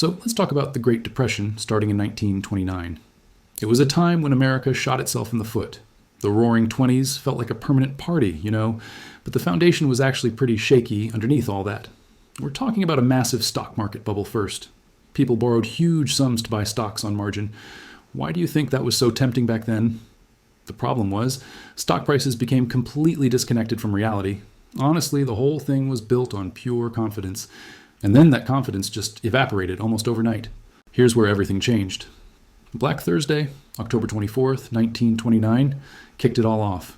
So let's talk about the Great Depression starting in 1929. It was a time when America shot itself in the foot. The Roaring Twenties felt like a permanent party, but the foundation was actually pretty shaky underneath all that. We're talking about a massive stock market bubble first. People borrowed huge sums to buy stocks on margin. Why do you think that was so tempting back then? The problem was, stock prices became completely disconnected from reality. Honestly, the whole thing was built on pure confidence. And then that confidence just evaporated almost overnight. Here's where everything changed. Black Thursday, October 24th, 1929, kicked it all off.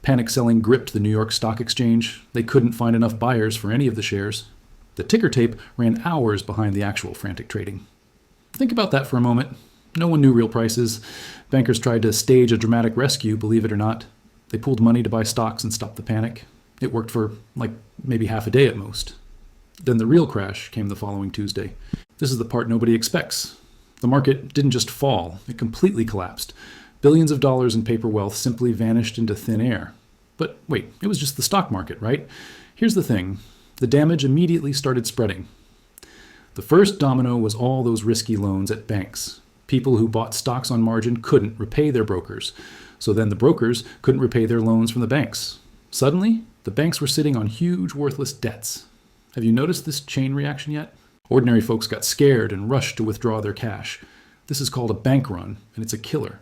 Panic selling gripped the New York Stock Exchange. They couldn't find enough buyers for any of the shares. The ticker tape ran hours behind the actual frantic trading. Think about that for a moment. No one knew real prices. Bankers tried to stage a dramatic rescue, believe it or not. They pulled money to buy stocks and stop the panic. It worked for, maybe half a day at most. Then the real crash came the following Tuesday. This is the part nobody expects. The market didn't just fall, it completely collapsed. Billions of dollars in paper wealth simply vanished into thin air. But wait, it was just the stock market, right? Here's the thing. The damage immediately started spreading. The first domino was all those risky loans at banks. People who bought stocks on margin couldn't repay their brokers. So then the brokers couldn't repay their loans from the banks. Suddenly, the banks were sitting on huge worthless debts. Have you noticed this chain reaction yet? Ordinary folks got scared and rushed to withdraw their cash. This is called a bank run, and it's a killer.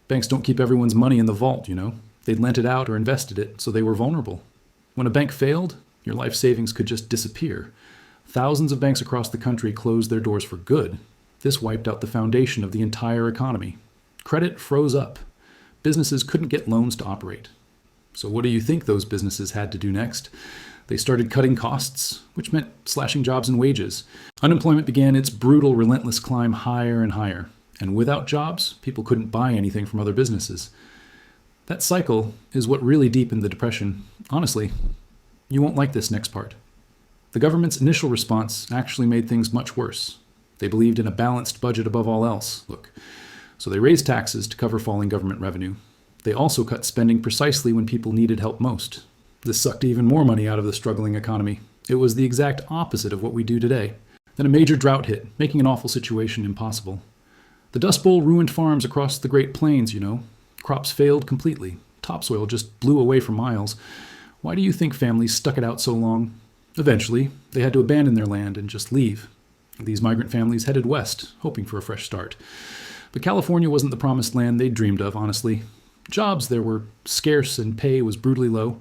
Banks don't keep everyone's money in the vault, They'd lent it out or invested it, so they were vulnerable. When a bank failed, your life savings could just disappear. Thousands of banks across the country closed their doors for good. This wiped out the foundation of the entire economy. Credit froze up. Businesses couldn't get loans to operate. So what do you think those businesses had to do next? They started cutting costs, which meant slashing jobs and wages. Unemployment began its brutal, relentless climb higher and higher. And without jobs, people couldn't buy anything from other businesses. That cycle is what really deepened the Depression. Honestly, you won't like this next part. The government's initial response actually made things much worse. They believed in a balanced budget above all else. So they raised taxes to cover falling government revenue. They also cut spending precisely when people needed help most. This sucked even more money out of the struggling economy. It was the exact opposite of what we do today. Then a major drought hit, making an awful situation impossible. The Dust Bowl ruined farms across the Great Plains, Crops failed completely. Topsoil just blew away for miles. Why do you think families stuck it out so long? Eventually, they had to abandon their land and just leave. These migrant families headed west, hoping for a fresh start. But California wasn't the promised land they'd dreamed of, honestly. Jobs there were scarce and pay was brutally low.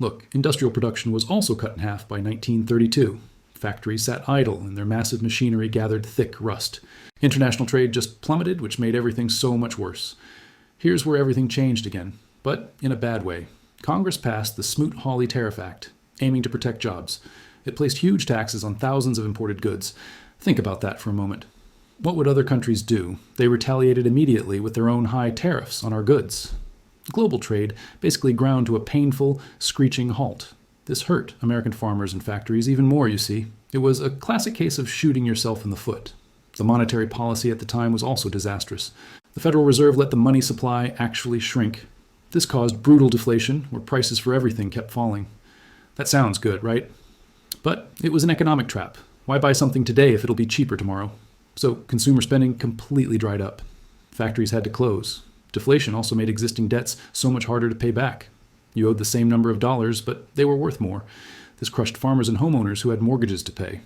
Look, industrial production was also cut in half by 1932. Factories sat idle and their massive machinery gathered thick rust. International trade just plummeted, which made everything so much worse. Here's where everything changed again, but in a bad way. Congress passed the Smoot-Hawley Tariff Act, aiming to protect jobs. It placed huge taxes on thousands of imported goods. Think about that for a moment. What would other countries do? They retaliated immediately with their own high tariffs on our goods. Global trade basically ground to a painful, screeching halt. This hurt American farmers and factories even more, you see. It was a classic case of shooting yourself in the foot. The monetary policy at the time was also disastrous. The Federal Reserve let the money supply actually shrink. This caused brutal deflation, where prices for everything kept falling. That sounds good, right? But it was an economic trap. Why buy something today if it'll be cheaper tomorrow? So consumer spending completely dried up. Factories had to close. Deflation also made existing debts so much harder to pay back. You owed the same number of dollars, but they were worth more. This crushed farmers and homeowners who had mortgages to pay.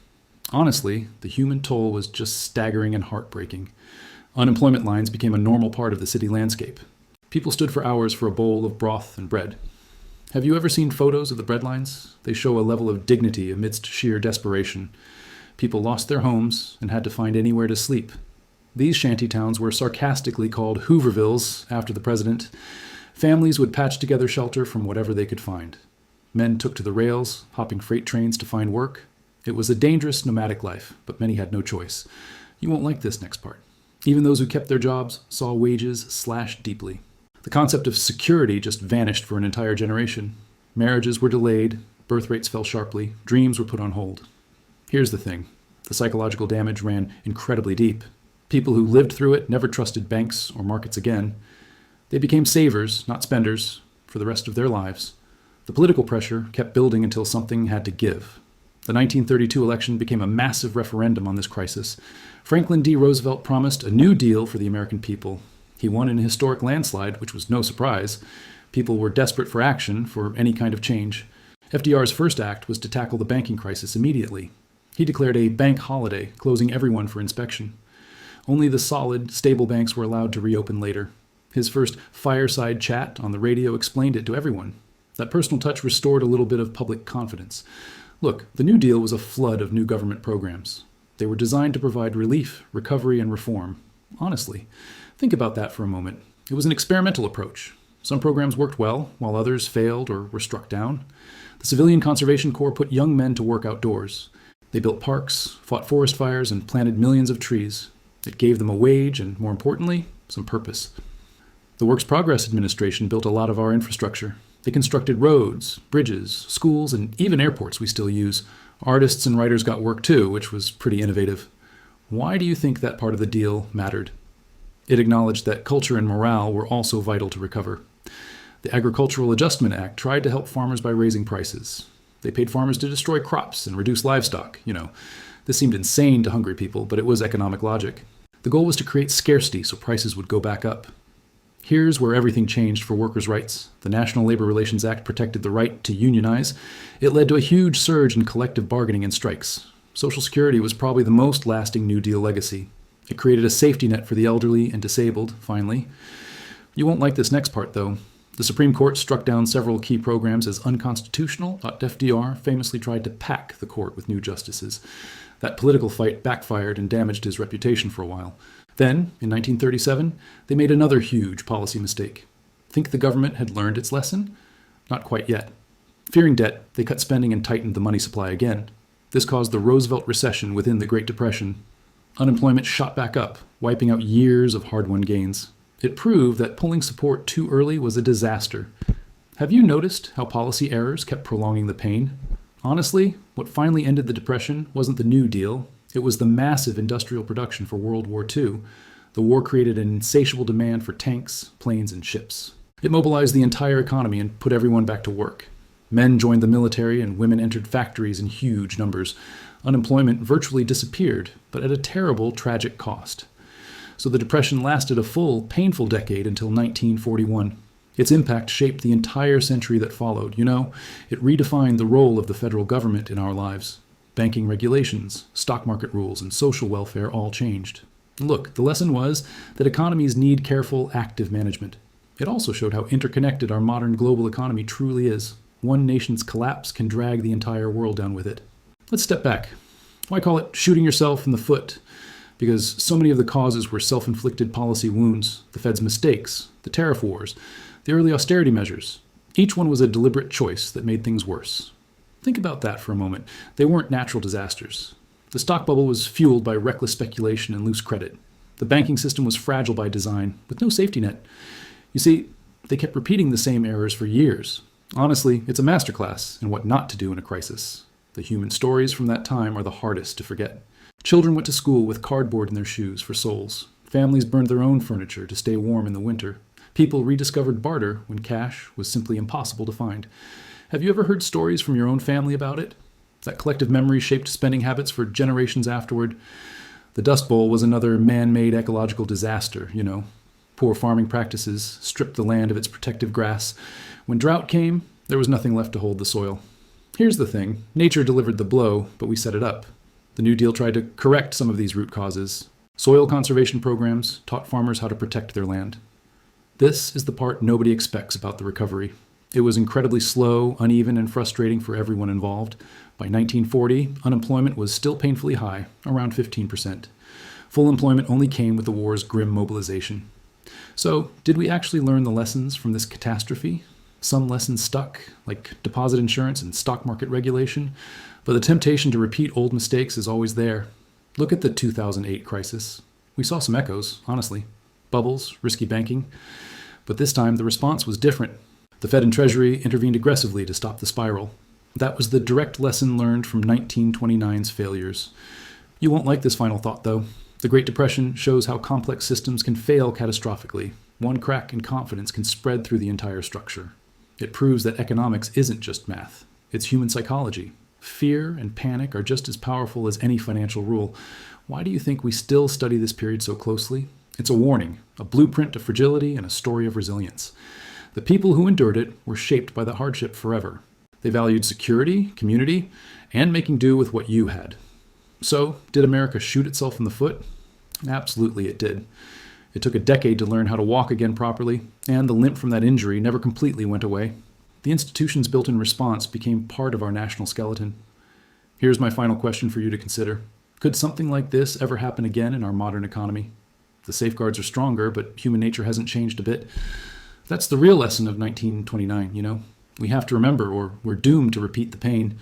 Honestly, the human toll was just staggering and heartbreaking. Unemployment lines became a normal part of the city landscape. People stood for hours for a bowl of broth and bread. Have you ever seen photos of the bread lines? They show a level of dignity amidst sheer desperation. People lost their homes and had to find anywhere to sleep. These shantytowns were sarcastically called Hoovervilles after the president. Families would patch together shelter from whatever they could find. Men took to the rails, hopping freight trains to find work. It was a dangerous, nomadic life, but many had no choice. You won't like this next part. Even those who kept their jobs saw wages slashed deeply. The concept of security just vanished for an entire generation. Marriages were delayed, birth rates fell sharply, dreams were put on hold. Here's the thing. The psychological damage ran incredibly deep. People who lived through it never trusted banks or markets again. They became savers, not spenders, for the rest of their lives. The political pressure kept building until something had to give. The 1932 election became a massive referendum on this crisis. Franklin D. Roosevelt promised a new deal for the American people. He won in a historic landslide, which was no surprise. People were desperate for action, for any kind of change. FDR's first act was to tackle the banking crisis immediately. He declared a bank holiday, closing everyone for inspection. Only the solid, stable banks were allowed to reopen later. His first fireside chat on the radio explained it to everyone. That personal touch restored a little bit of public confidence. Look, the New Deal was a flood of new government programs. They were designed to provide relief, recovery, and reform. Honestly, think about that for a moment. It was an experimental approach. Some programs worked well, while others failed or were struck down. The Civilian Conservation Corps put young men to work outdoors. They built parks, fought forest fires, and planted millions of trees. It gave them a wage and, more importantly, some purpose. The Works Progress Administration built a lot of our infrastructure. They constructed roads, bridges, schools, and even airports we still use. Artists and writers got work too, which was pretty innovative. Why do you think that part of the deal mattered? It acknowledged that culture and morale were also vital to recover. The Agricultural Adjustment Act tried to help farmers by raising prices. They paid farmers to destroy crops and reduce livestock. This seemed insane to hungry people, but it was economic logic. The goal was to create scarcity so prices would go back up. Here's where everything changed for workers' rights. The National Labor Relations Act protected the right to unionize. It led to a huge surge in collective bargaining and strikes. Social Security was probably the most lasting New Deal legacy. It created a safety net for the elderly and disabled, finally. You won't like this next part, though. The Supreme Court struck down several key programs as unconstitutional. FDR famously tried to pack the court with new justices. That political fight backfired and damaged his reputation for a while. Then, in 1937, they made another huge policy mistake. Think the government had learned its lesson? Not quite yet. Fearing debt, they cut spending and tightened the money supply again. This caused the Roosevelt recession within the Great Depression. Unemployment shot back up, wiping out years of hard-won gains. It proved that pulling support too early was a disaster. Have you noticed how policy errors kept prolonging the pain? Honestly, what finally ended the Depression wasn't the New Deal. It was the massive industrial production for World War II. The war created an insatiable demand for tanks, planes, and ships. It mobilized the entire economy and put everyone back to work. Men joined the military and women entered factories in huge numbers. Unemployment virtually disappeared, but at a terrible, tragic cost. So the Depression lasted a full, painful decade until 1941. Its impact shaped the entire century that followed. It redefined the role of the federal government in our lives. Banking regulations, stock market rules, and social welfare all changed. Look, the lesson was that economies need careful, active management. It also showed how interconnected our modern global economy truly is. One nation's collapse can drag the entire world down with it. Let's step back. Why call it shooting yourself in the foot? Because so many of the causes were self-inflicted policy wounds, the Fed's mistakes, the tariff wars, the early austerity measures. Each one was a deliberate choice that made things worse. Think about that for a moment. They weren't natural disasters. The stock bubble was fueled by reckless speculation and loose credit. The banking system was fragile by design, with no safety net. You see, they kept repeating the same errors for years. Honestly, it's a masterclass in what not to do in a crisis. The human stories from that time are the hardest to forget. Children went to school with cardboard in their shoes for souls. Families burned their own furniture to stay warm in the winter. People rediscovered barter when cash was simply impossible to find. Have you ever heard stories from your own family about it? That collective memory shaped spending habits for generations afterward. The Dust Bowl was another man-made ecological disaster, Poor farming practices stripped the land of its protective grass. When drought came, there was nothing left to hold the soil. Here's the thing. Nature delivered the blow, but we set it up. The New Deal tried to correct some of these root causes. Soil conservation programs taught farmers how to protect their land. This is the part nobody expects about the recovery. It was incredibly slow, uneven, and frustrating for everyone involved. By 1940, unemployment was still painfully high, around 15%. Full employment only came with the war's grim mobilization. So, did we actually learn the lessons from this catastrophe? Some lessons stuck, like deposit insurance and stock market regulation, but the temptation to repeat old mistakes is always there. Look at the 2008 crisis. We saw some echoes, honestly. Bubbles, risky banking. But this time, the response was different. The Fed and Treasury intervened aggressively to stop the spiral. That was the direct lesson learned from 1929's failures. You won't like this final thought, though. The Great Depression shows how complex systems can fail catastrophically. One crack in confidence can spread through the entire structure. It proves that economics isn't just math. It's human psychology. Fear and panic are just as powerful as any financial rule. Why do you think we still study this period so closely? It's a warning, a blueprint to fragility, and a story of resilience. The people who endured it were shaped by the hardship forever. They valued security, community, and making do with what you had. So, did America shoot itself in the foot? Absolutely it did. It took a decade to learn how to walk again properly, and the limp from that injury never completely went away. The institutions built in response became part of our national skeleton. Here's my final question for you to consider. Could something like this ever happen again in our modern economy? The safeguards are stronger, but human nature hasn't changed a bit. That's the real lesson of 1929, you know? We have to remember, or we're doomed to repeat the pain.